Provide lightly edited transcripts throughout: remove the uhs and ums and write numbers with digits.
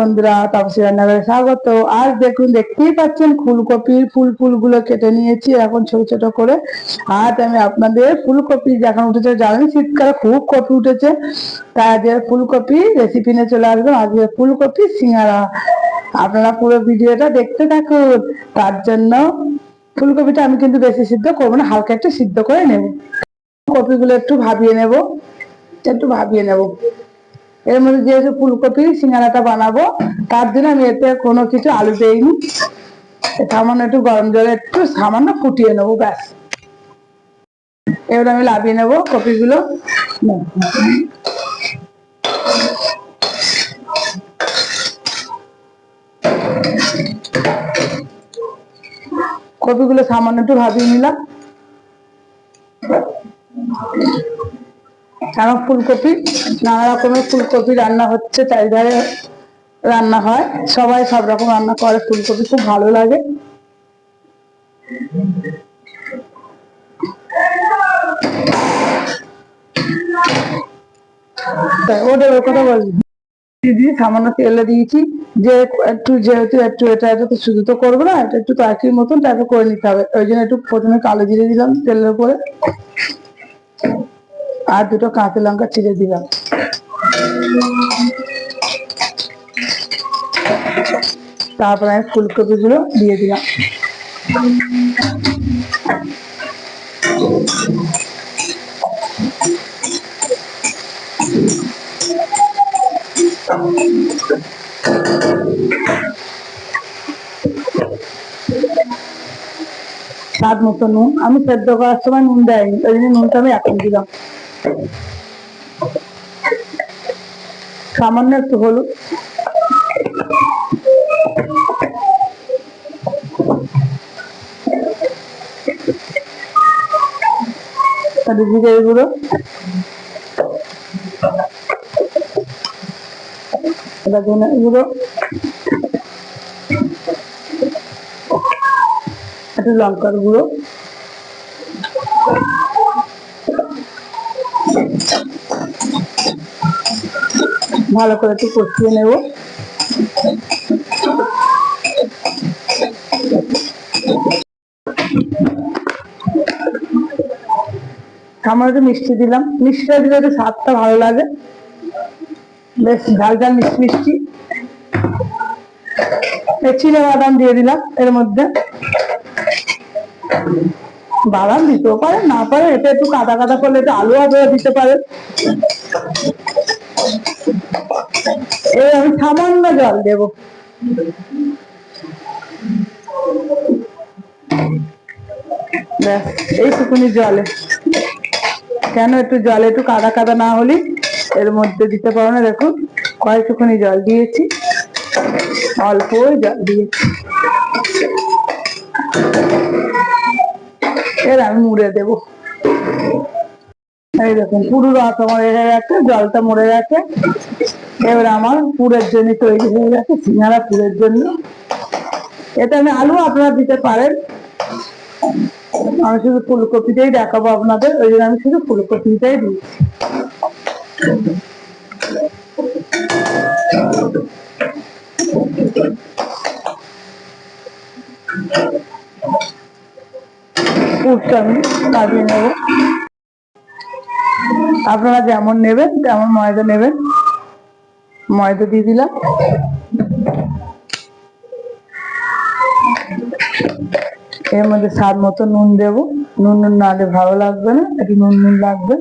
বন্ধুরা, তাপসী রান্নাঘরে স্বাগত। আজ দেখুন, দেখতেই পাচ্ছেন ফুলকপির ফুলগুলো কেটে নিয়েছি এখন ছোট ছোট করে। আজ আমি আপনাদের ফুলকপি যখন উঠেছে, জানেন শীতকালে খুব কপি উঠেছে, তাই আজকে ফুলকপি রেসিপি নিয়ে চলে আসবো। আজকে ফুলকপি সিঙ্গারা। আপনারা পুরো ভিডিওটা দেখতে থাকুন। তার জন্য ফুলকপিটা আমি কিন্তু বেশি সিদ্ধ করবো না, হালকা একটু সিদ্ধ করে নেব। কপিগুলো একটু ভাবিয়ে নেব। এর মধ্যে যেহেতু ফুলকপি সিঙ্গারাটা বানাবো, তার জন্য আমি এতে কোনো কিছু আলু দেইনি। সামান্য একটু গরম জলে একটু সামান্য ফুটিয়ে নেবো, ব্যাস। এবার আমি লাভিয়ে নেবো কপিগুলো। কপিগুলো সামান্য একটু ভাবিয়ে নিলাম, কারণ ফুলকপি নানা রকমের ফুলকপি রান্না হচ্ছে, চারিধারে রান্না হয়, সবাই সব রকম রান্না করে। ফুলকপি খুব ভালো লাগে। ওদের কথা বলছি দিদি, সামান্য তেলে দিয়েছি যে একটু, যেহেতু একটু এটা তো শুধু তো করবো না, এটা একটু তরকারির মতন টাইপের করে নিতে হবে। ওই জন্য একটু প্রথমে কালো জিরে দিলাম তেলের উপরে, আর দুটো কাঁচা লঙ্কা চিড়ে দিলাম। তারপরে আমি ফুলকপি গুলো দিয়ে দিলাম। স্বাদ মতো নুন, আমি সেদ্ধ করার সময় নুন দেয়নি, ওই জন্য নুনটা আমি এখন দিলাম। সামান্য একটু হলুদ, জিরে গুঁড়ো, ধনে গুঁড়ো, একটু লঙ্কার গুঁড়ো, ভালো করে একটু কষিয়ে নেব। সামান্য একটু মিষ্টি দিলাম, মিষ্টিটা দিলে একটু স্বাদটা ভালো লাগে, বেশ ঝাল ঝাল মিষ্টি মিষ্টি। চিনে বাদাম দিয়ে দিলাম এর মধ্যে। বাদাম দিতেও পারে, না পারে, এটা একটু কাদা কাদা করলে একটু আলু দিতে পারে। আমি সামান্য জল দেব, ব্যাস এইটুকুনি জলে। কেন একটু জলে একটু কাদা কাদা না হলে এর মধ্যে দিতে পারো না। দেখুন কয়েকটুকুনি জল দিয়েছি, অল্প জল দিয়েছি। এর আমি মুড়ে দেবো। এই দেখুন পুরো রস আমার হয়ে গেছে, জলটা মরে গেছে। এবার আমার পুরের জন্য তৈরি হয়ে গেছে সিঙ্গারা, পুরের জন্য। এটা আমি আলু আপনারা দিতে পারেন, আমি শুধু ফুলকপিটাই দেখাবো আপনাদের, ওই জন্য আমি শুধু ফুলকপিটাই দিচ্ছি। পুরটা আমি কাটিয়ে নেব, আপনারা যেমন নেবেন তেমন ময়দা নেবেন। ময়দা দিয়ে দিলাম, এর মধ্যে স্বাদ মতো নুন দেব। নুন না হলে ভালো লাগবে না, একটু নুন লাগবে।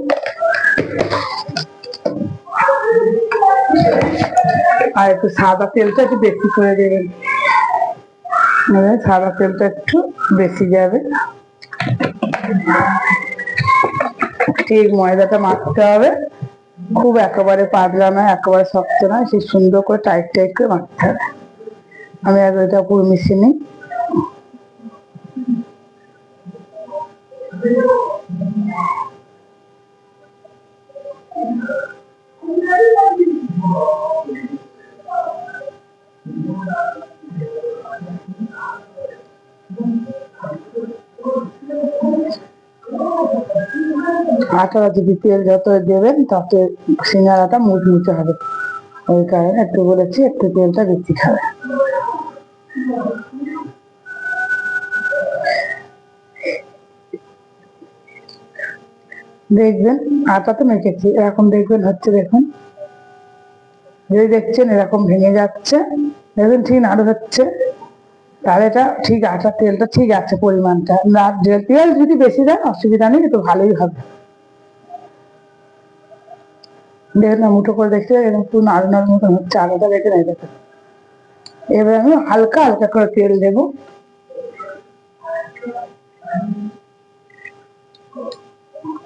আর একটু সাদা তেলটা একটু বেশি করে দেবেন, সাদা তেলটা একটু বেশি যাবে। ঠিক ময়দাটা মাখতে হবে, খুব একেবারে পাতলা নয়, একেবারে শক্ত নয়, সে সুন্দর করে টাইট টাইট করে মাখতে হবে। আমি আগে এটা পুরো মিশিয়ে নিই। আটা যদি তেল যত দেবেন তত সিঙ্গারাটা মুচমুচে হবে। ওই কারণে একটু বলেছি একটু তেলটা বেশি খাবে। দেখবেন আটা তো মেখেছি, এরকম দেখবেন হচ্ছে, দেখুন যদি দেখছেন এরকম ভেঙে যাচ্ছে, দেখবেন ঠিক নাড়ু হচ্ছে, তাহলে এটা ঠিক আটার তেলটা ঠিক আছে পরিমাণটা। না তেল যদি বেশি দেন অসুবিধা নেই, কিন্তু ভালোই হবে। দেখুন না মুঠো করে দেখতে এরকম পুরো নাড়ু নাড়ু মতন হচ্ছে, আলাদা রেখে নেই দেখুন। এবার আমি হালকা হালকা করে তেল দেবো।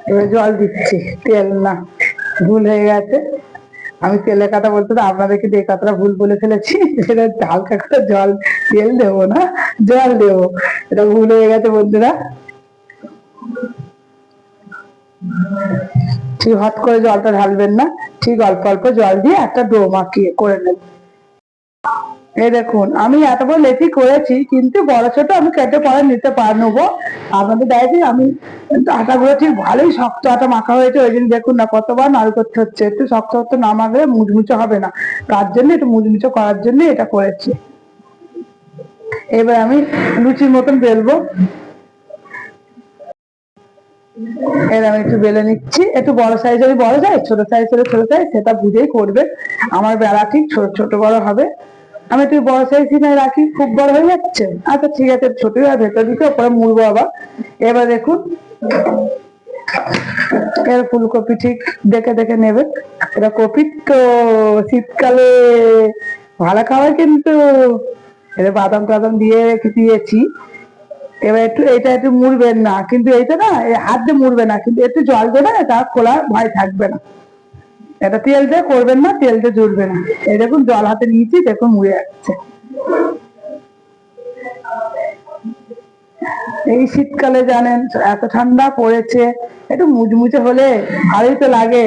এবার জল দিচ্ছি, তেল না, ভুল হয়ে গেছে, আমি তেলের কথা বলতে তো আপনাদেরকে দিয়ে কথাটা ভুল বলে ফেলেছি। এটা হালকা করে জল, তেল দেবো না, জল দেবো, এটা ভুল হয়ে গেছে বন্ধুরা। ঠিক হট করে জলটা ঢালবেন না, ঠিক অল্প অল্প জল দিয়ে একটা ডো মাখিয়ে করে নেবেন। এই দেখুন আমি এত বড় লেচি করেছি, কিন্তু বড় ছোট আমি কেটে পরে নিতে নেবো। আপনাদের দেখি আমি আটাগুলো ঠিক ভালোই শক্ত আটা মাখা হয়েছে, ওই জন্য দেখুন না কতবার নাড়ু করতে হচ্ছে। একটু শক্ত শক্ত না মাখলে মুচমুচে হবে না, তার জন্য একটু মুচমুচে করার জন্য এটা করেছি। এবার আমি লুচির মতন বেলবো। এর আমি একটু বেলে নিচ্ছি, একটু বড় সাইজ হলে বড় সাইজ, ছোট সাইজ হলে ছোট সাইজ, সেটা বুঝেই করবে। আমার বেলা ঠিক ছোট ছোট বড় হবে। আমি একটু বড় সাইজ কিনে রাখি, খুব বড় হয়ে যাচ্ছে, আচ্ছা ঠিক আছে ছোটই হয়, ভেতর দিকে ওপরে মুড়বো আবার। এবার দেখুন এর ফুলকপি ঠিক দেখে দেখে নেবে। এটা কপি তো শীতকালে ভালো খাবার, কিন্তু এটা বাদাম টাদাম দিয়ে রেখে দিয়েছি। এবার একটু এটা একটু মুড়বেন না, কিন্তু এইটা না হাত দিয়ে মুড়বে না, কিন্তু একটু জল দেবে না, তা খোলা ভয় থাকবে না। এটা তেল দিয়ে করবেন না, তেল দিয়ে জুড়বে না। এই দেখুন জল হাতে নিয়েছি, দেখুন মুড়ে যাচ্ছে। এই শীতকালে জানেন এত ঠান্ডা পড়েছে, একটু মুচমুচে হলে ভালোই তো লাগে।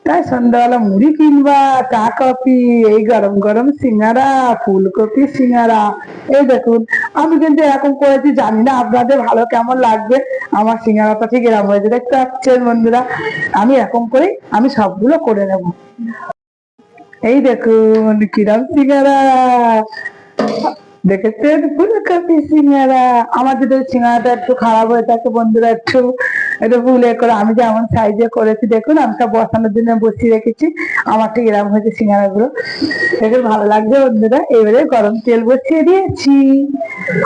তাই সন্ধ্যাবেলা মুড়ি কিংবা চা কফি, এই গরম গরম সিঙ্গারা, ফুলকপি সিঙ্গারা। এই দেখুন আমি কিন্তু এরকম করেছি, জানি না আপনাদের ভালো কেমন লাগবে। আমার সিঙ্গারাটা ঠিক এরকম হয়েছে, দেখতে পাচ্ছেন বন্ধুরা। আমি এরকম করেই আমি সবগুলো করে নেব। এই দেখুন কিরম সিঙ্গারা দেখেছেন, ফুলকপি সিঙ্গারা। আমার যদি সিঙ্গারাটা একটু খারাপ হয়ে থাকে বন্ধুরা, একটু একটু ভুলে করে, আমি যেমন সাইজে করেছি দেখুন, আমি সব বসানোর জন্য বসিয়ে রেখেছি। আমার ঠিক এরকম হয়েছে সিঙ্গারা গুলো, দেখে ভালো লাগছে বন্ধুরা। এবারে গরম তেল বসিয়ে দিয়েছি,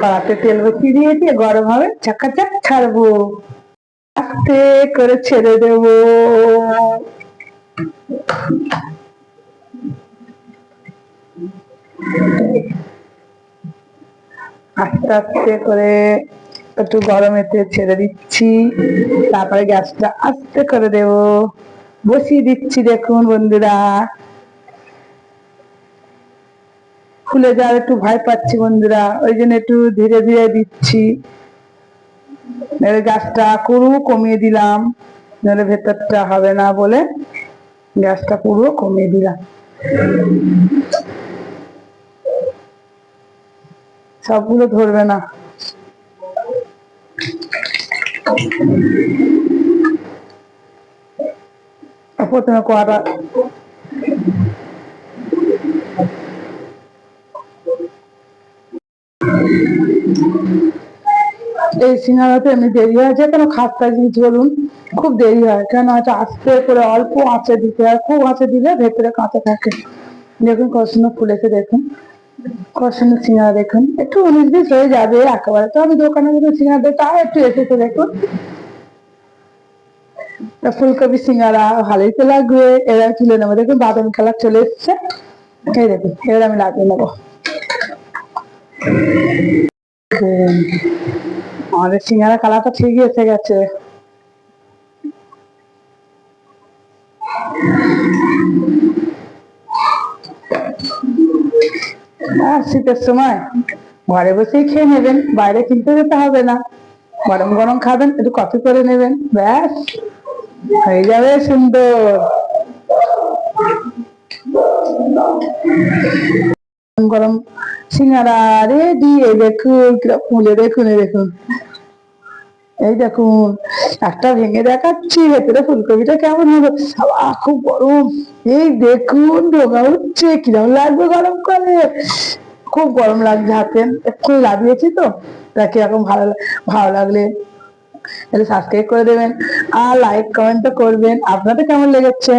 কড়াতে তেল বসিয়ে দিয়েছি, গরম হবে, চাকাচাক ছাড়বো, আস্তে করে ছেড়ে দেবো। আস্তে আস্তে করে একটু গরমেতে ছেড়ে দিচ্ছি, তারপরে গ্যাসটা আস্তে করে দেব, বসিয়ে দিচ্ছি। দেখুন বন্ধুরা খুলে যাওয়ার একটু ভয় পাচ্ছি বন্ধুরা, ওই জন্য একটু ধীরে ধীরে দিচ্ছি। গ্যাসটা পুরো কমিয়ে দিলাম, নাহলে ভেতরটা হবে না বলে গ্যাসটা পুরো কমিয়ে দিলাম। সবগুলো ধরবে না। প্রথমে কড়া এই সিঙ্গারাতে এমনি দেরি হয়, যে কোনো খাস্তা জিনিস বলুন খুব দেরি হয়, কেন হয়তো আস্তে করে অল্প আঁচে দিতে হয়, খুব আঁচে দিলে ভেতরে কাঁচা থাকে। দেখুন কত সুন্দর ফুলেছে, দেখুন কত সুন্দর সিঙ্গারা, দেখুন একটু 19-20 হয়ে যাবে একেবারে, তো আমি দোকানে যদি সিঙ্গারা দিই তাও একটু এসেছে দেখুন। ফুলকপি সিঙ্গারা ভালোই তো লাগবে। এবার তুলে নেবো, দেখুন বাদামি কালার চলে এসছে। এই দেখুন এবার আমি লাগিয়ে নেবো। আমাদের সিঙ্গারা কালারটা ঠিকই এসে গেছে। শীতের সময় ঘরে বসেই খেয়ে নেবেন, বাইরে কিনতে যেতে হবে না, গরম গরম খাবেন, একটু কফি করে নেবেন, ব্যাস হয়ে যাবে সুন্দর গরম সিঙ্গারা রেডি। দেখুন কিরকম ফুলে, দেখুন দেখুন এই দেখুন একটা ভেঙে দেখাচ্ছি ভেতরে ফুলকপিটা কেমন হবে। খুব গরম। এই দেখুন ধোঁয়া উঠছে, কিরকম লাগবে গরম করে। খুব গরম লাগছে হাতে, একটু লাগিয়েছি তো তা কিরকম ভালো ভালো লাগলে তাহলে সাবস্ক্রাইব করে দেবেন আর লাইক কমেন্ট তো করবেন। আপনাদের কেমন লেগেছে?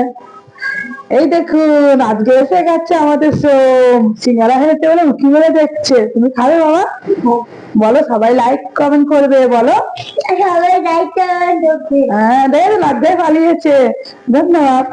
এই দেখুন আজকে এসে গেছে আমাদের সোম, সিঙ্গারা খেতে বলে উঁকি মেরে দেখছে। তুমি খাবে বাবা? বলো সবাই লাইক কমেন্ট করবে, বলো সবাই লাইক করবে। হ্যাঁ দেখে লাগবে পালিয়েছে। ধন্যবাদ।